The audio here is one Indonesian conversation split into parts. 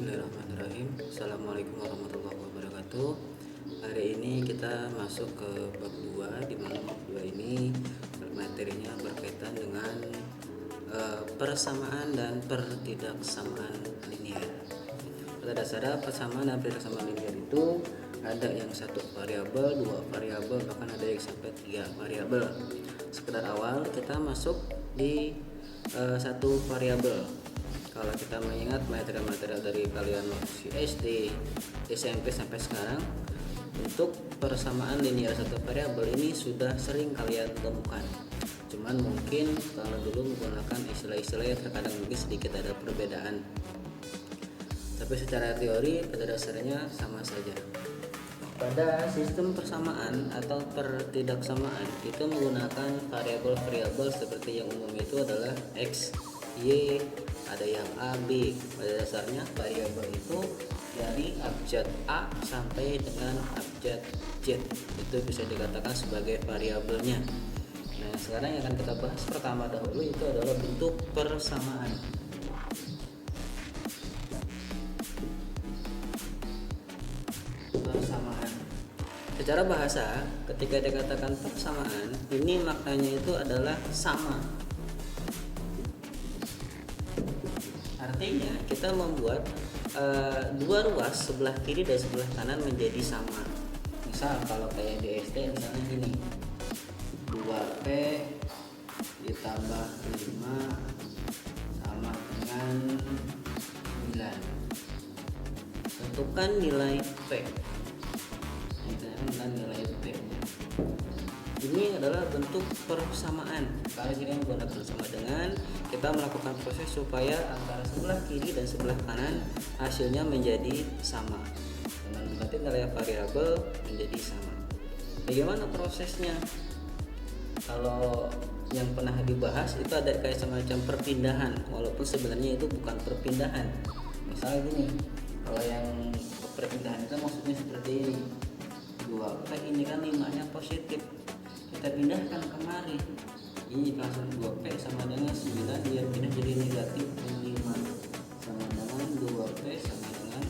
Bismillahirrahmanirrahim. Assalamualaikum warahmatullahi wabarakatuh. Hari ini kita masuk ke bab 2, di mana bab 2 ini materinya berkaitan dengan persamaan dan pertidaksamaan linear. Pada dasarnya persamaan dan pertidaksamaan linear itu ada yang satu variabel, dua variabel, bahkan ada yang sampai 3 variabel. Sekedar awal kita masuk di satu variabel. Kalau kita mengingat materi-materi dari kalian waktu SD, SMP sampai sekarang, untuk persamaan linear satu variabel ini sudah sering kalian temukan. Cuman mungkin kalau dulu menggunakan istilah-istilah yang terkadang mungkin sedikit ada perbedaan. Tapi secara teori pada dasarnya sama saja. Pada sistem persamaan atau pertidaksamaan itu menggunakan variabel-variabel seperti yang umum itu adalah X, Y, ada yang A, B. Pada dasarnya variabel itu dari abjad A sampai dengan abjad Z itu bisa dikatakan sebagai variabelnya. Nah, sekarang yang akan kita bahas pertama dahulu itu adalah bentuk persamaan. Persamaan. Secara bahasa, ketika dikatakan persamaan, ini maknanya itu adalah sama. Artinya kita membuat dua ruas sebelah kiri dan sebelah kanan menjadi sama. Misal kalau kayak di SD misalnya gini, 2P ditambah 5 sama dengan 9. Tentukan nilai P. Tentukan nilai P. Ini adalah bentuk persamaan. Kalau kita menggunakan sama dengan, kita melakukan proses supaya antara sebelah kiri dan sebelah kanan hasilnya menjadi sama. Dengan berarti nilai variabel menjadi sama. Bagaimana prosesnya? Kalau yang pernah dibahas itu ada kayak semacam perpindahan, walaupun sebenarnya itu bukan perpindahan. Misalnya gini, kalau yang perpindahan itu maksudnya seperti ini. 2P ini kan 5-nya positif. Kita pindahkan kemari, ini langsung 2P sama dengan 9, dia pindah jadi negatif 5 sama dengan 2P sama dengan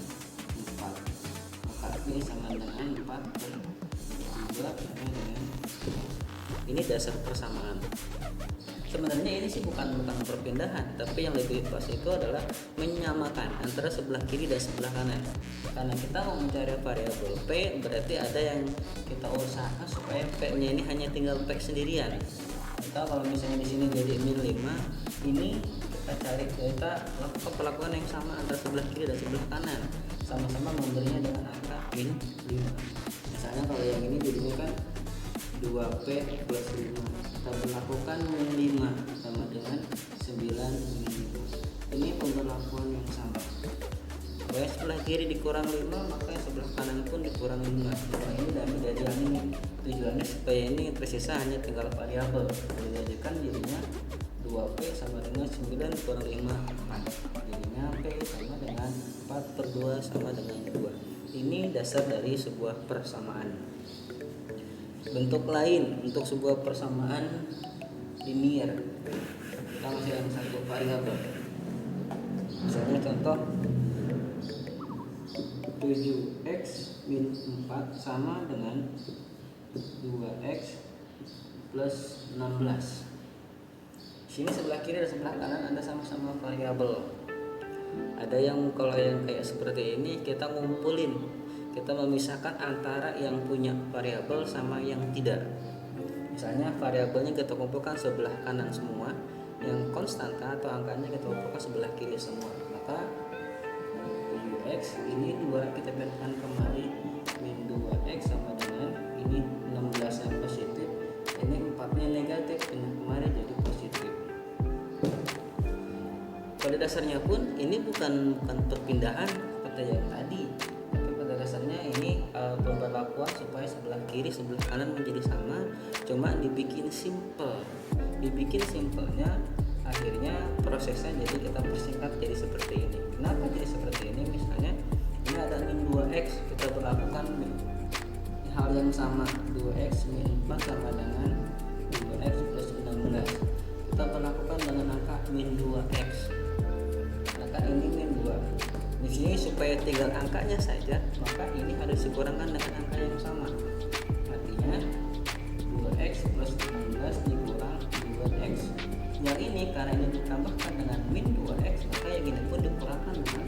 4, maka P sama dengan 4 per 2 sama dengan 4. Ini dasar persamaan. Sebenarnya ini sih bukan perpindahan, tapi yang lebih pas itu adalah menyamakan antara sebelah kiri dan sebelah kanan. Karena kita mau mencari variabel P, berarti ada yang kita usahakan supaya P-nya ini hanya tinggal P sendirian. Atau kalau misalnya di sini jadi min 5, ini kita lakukan perlakuan yang sama antara sebelah kiri dan sebelah kanan, sama-sama memberinya dengan angka min 5. Misalnya kalau yang ini jadinya kan 2P plus 5, kita berlakukan min 5 sama dengan 9 min 5. Ini pemberlakuan yang sama. Supaya sebelah kiri dikurang 5, maka sebelah kanan pun dikurang 5. Nah, ini dari yang ini. Tujuannya supaya ini tersisa hanya tinggal variabel. Dijadikan jadinya 2P sama dengan 9 kurang 5, 4. Jadinya P sama dengan 4 per 2 sama dengan 2. Ini dasar dari sebuah persamaan. Bentuk lain untuk sebuah persamaan linear, kita masih ada satu variabel. Misalnya contoh 7x min 4 sama dengan 2x plus 16. Sini sebelah kiri dan sebelah kanan ada sama-sama variabel. Ada yang kalau yang kayak seperti ini kita ngumpulin, kita memisahkan antara yang punya variabel sama yang tidak. Misalnya variabelnya kita kumpulkan sebelah kanan semua, yang konstanta atau angkanya kita kumpulkan sebelah kiri semua. Maka 7x ini 2 kita pindahkan kemari, min 2x sama dengan ini 16 yang positif, ini 4-nya negatif, pindah kemari jadi positif. Pada dasarnya pun ini bukan perpindahan seperti yang tadi, tapi pada dasarnya ini pemberlakuan supaya sebelah kiri sebelah kanan menjadi sama, cuma dibikin simple. Dibikin simpelnya akhirnya prosesnya jadi kita persingkat jadi seperti ini. Kenapa jadi seperti ini? Misalnya ini ada min 2x, kita berlakukan hal yang sama, 2x min 4 sama dengan 2x plus 16. Kita berlakukan dengan angka min 2x. Maka ini min 2. Di sini supaya tinggal angkanya saja, maka ini harus dikurangkan dengan angka yang sama. Artinya 2x plus 16 dikurang 2x. Yang ini karena ini ditambahkan dengan min 2x, maka yang ini pun dikurangkan dengan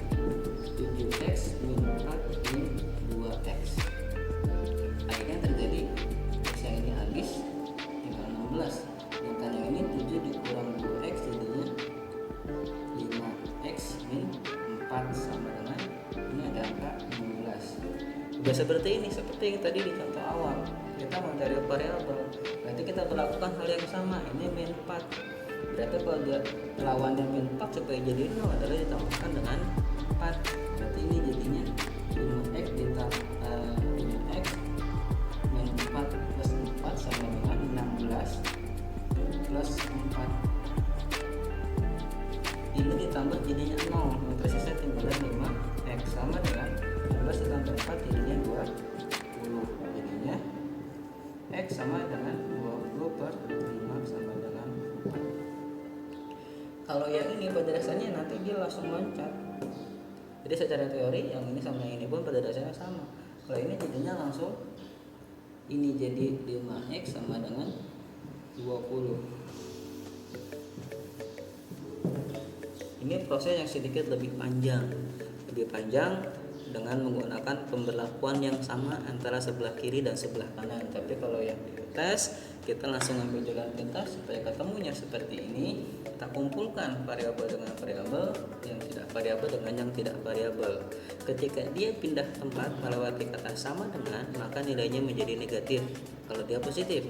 7x min 4 min 2x. Akhirnya terjadi x yang ini habis tinggal 16. Sedangkan yang ini 7 dikurang 2x jadinya 5x min 4 sama dengan ini ada angka 16. Juga seperti ini, seperti yang tadi di contoh awal kita mencari variabel, berarti kita melakukan hal yang sama. Ini min 4, berarti kalau dia lawannya min 4 supaya jadi 0 adalah ditambahkan dengan 4. Berarti ini jadinya 5x ditambah 5x min 4 plus 4 sama dengan 16 plus 4. Ini ditambah jadinya 0, yang tersisa tinggal 5x sama dengan 16 ditambah 4 jadinya 20. Jadinya x sama dengan 20 per 5 sama dengan 4. Kalau yang ini pada dasarnya nanti dia langsung loncat. Jadi secara teori yang ini sama yang ini pun pada dasarnya sama. Kalau ini jadinya langsung ini jadi 5x sama dengan 20. Ini proses yang sedikit lebih panjang dengan menggunakan pemberlakuan yang sama antara sebelah kiri dan sebelah kanan. Tapi kalau yang di tes kita langsung ambil jalan pintas supaya ketemunya seperti ini. Kita kumpulkan variabel dengan variabel, yang tidak variabel dengan yang tidak variabel. Ketika dia pindah tempat melewati kata sama dengan, maka nilainya menjadi negatif. Kalau dia positif,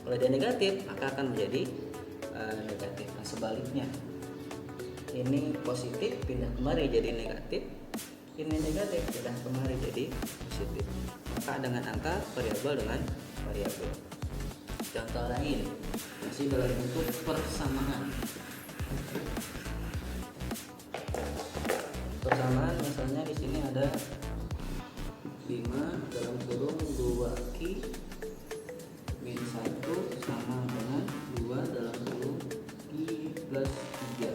kalau dia negatif maka akan menjadi negatif. Nah sebaliknya, ini positif pindah kemari jadi negatif, ini negatif pindah kemari jadi positif. Maka dengan angka variabel dengan variabel. Contoh lain masih dalam bentuk persamaan. Persamaan misalnya di sini ada 5 dalam kurung 2q min 1 sama dengan 2 dalam kurung q plus 3.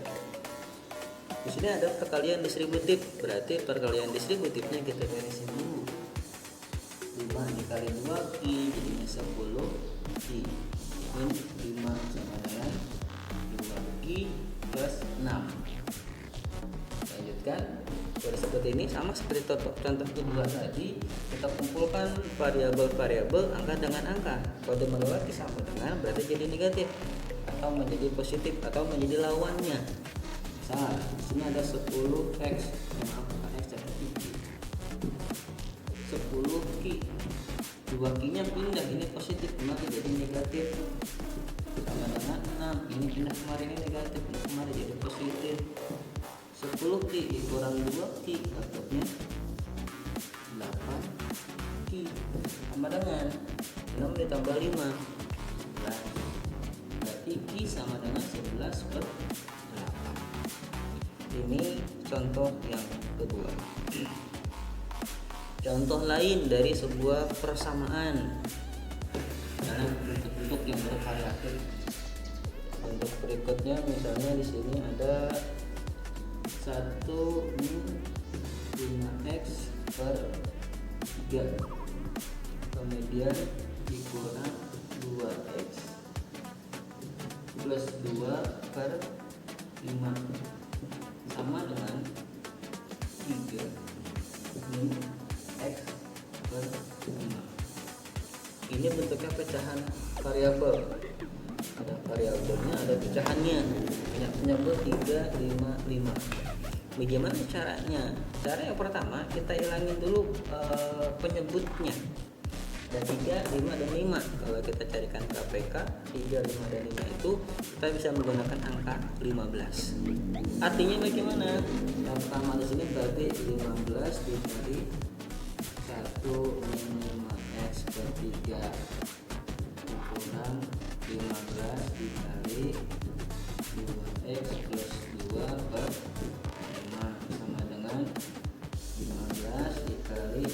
Di sini ada perkalian distributif, berarti perkalian distributifnya kita beresin dulu. 5 dikali 2q jadinya 10q min 5 sama dengan 2q plus 6. Lanjutkan. Kalau seperti ini sama seperti contoh kedua tadi, kita kumpulkan variabel-variabel angka dengan angka. Kalau dia melewati sama dengan berarti jadi negatif atau menjadi positif atau menjadi lawannya. Misal di sini ada 10x, maaf bukan x tapi q. 10q, 2q nya pindah, ini positif maka jadi negatif sama dengan 6. Ini pindah kemarin ini negatif, pindah kemarin jadi positif. 10q dikurang 2q dapatnya 8q sama dengan 6 ditambah 5 11. Berarti q sama dengan 11 per 8. Ini contoh yang kedua. Contoh lain dari sebuah persamaan dalam bentuk-bentuk yang bervariatif. Bentuk berikutnya misalnya di sini ada 1 min 5x per 3 kemudian dikurang 2x plus 2 per 5 sama dengan 3 min x per 5. Ini bentuknya pecahan variabel. Ada variabelnya, ada pecahannya. Penyebut 3, 5, 5. Bagaimana caranya? Cara yang pertama kita hilangin dulu penyebutnya. Ada 3, 5, dan 5. Kalau kita carikan KPK 3, 5, dan 5 itu kita bisa menggunakan angka 15. Artinya bagaimana? Yang pertama di sini berarti 15 dikali 1 min 5x per 3 dikurang 15 dikali 2x plus 2 per 5 sama dengan 15 dikali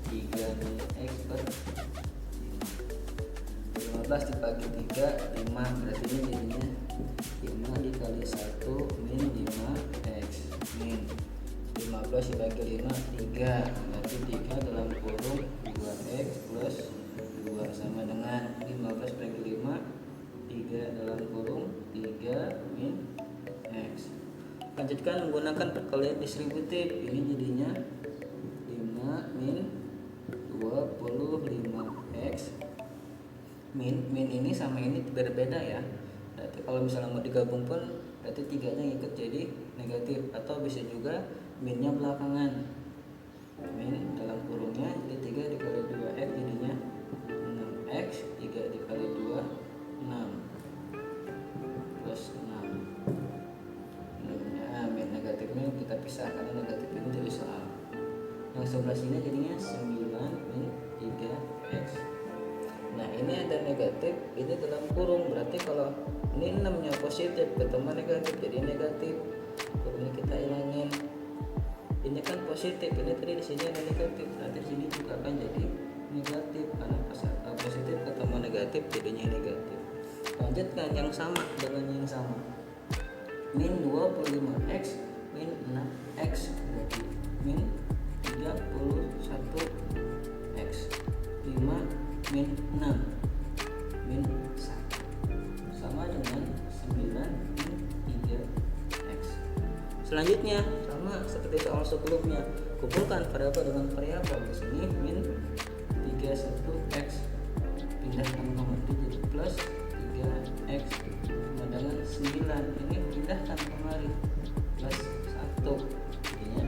3 min x per 5. 15 dibagi 3 5, berarti ini jadinya 5 dikali 1 min 5x min 15 dibagi 5 3, berarti 3 dalam kurung 2x plus 2 sama dengan 15 bagi 5 3 dalam kurung 3 min x. Lanjutkan menggunakan perkalian distributif. Ini jadinya 5 min 25x. Min ini sama ini berbeda ya. Berarti kalau misalnya mau digabung pun berarti 3-nya ikut jadi negatif, atau bisa juga minnya belakangan. Min dalam kurungnya jadi 3 dikali 2x jadinya 6x, 3 dikali 2 6 plus 6. Nah, min negatifnya kita pisah karena negatif ini dari soal. Yang sebelah sini jadinya 9 min 3x. Nah ini ada negatif, ini dalam kurung, berarti kalau ini 6 nya positif ketemu negatif jadi negatif, kurungnya kita hilangin. Ini kan positif, ini tadi di sini ada negatif, berarti di sini juga akan jadi negatif karena positif ketemu negatif jadinya negatif. Lanjutkan yang sama dengan yang sama, min 25x min 6x berarti min 31x 5 min 6 min 1 sama dengan 9 min 3x. Selanjutnya sama seperti soal sebelumnya, kumpulkan variabel dengan variabel. Di sini min 31x pindahkan nomor jadi plus 3x sama dengan 9, ini pindahkan kemari plus 1 jadinya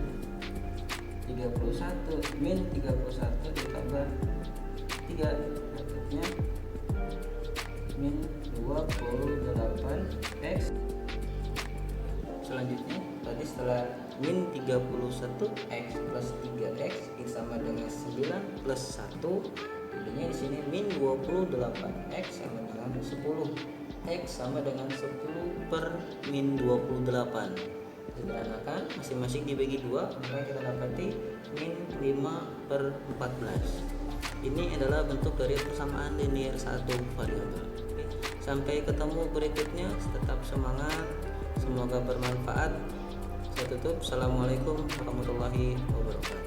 31 min 31 ditambah 3 berikutnya min 28x. Selanjutnya tadi setelah min 31x plus 3x ini sama dengan 9 plus 1, jadinya di sini min 28x sama dengan 10x sama dengan 10 per min 28. Sederhanakan masing-masing dibagi 2, maka kita dapati min 5 per 14. Ini adalah bentuk dari persamaan linear satu variabel. Sampai ketemu berikutnya, tetap semangat, semoga bermanfaat. Saya tutup. Assalamualaikum warahmatullahi wabarakatuh.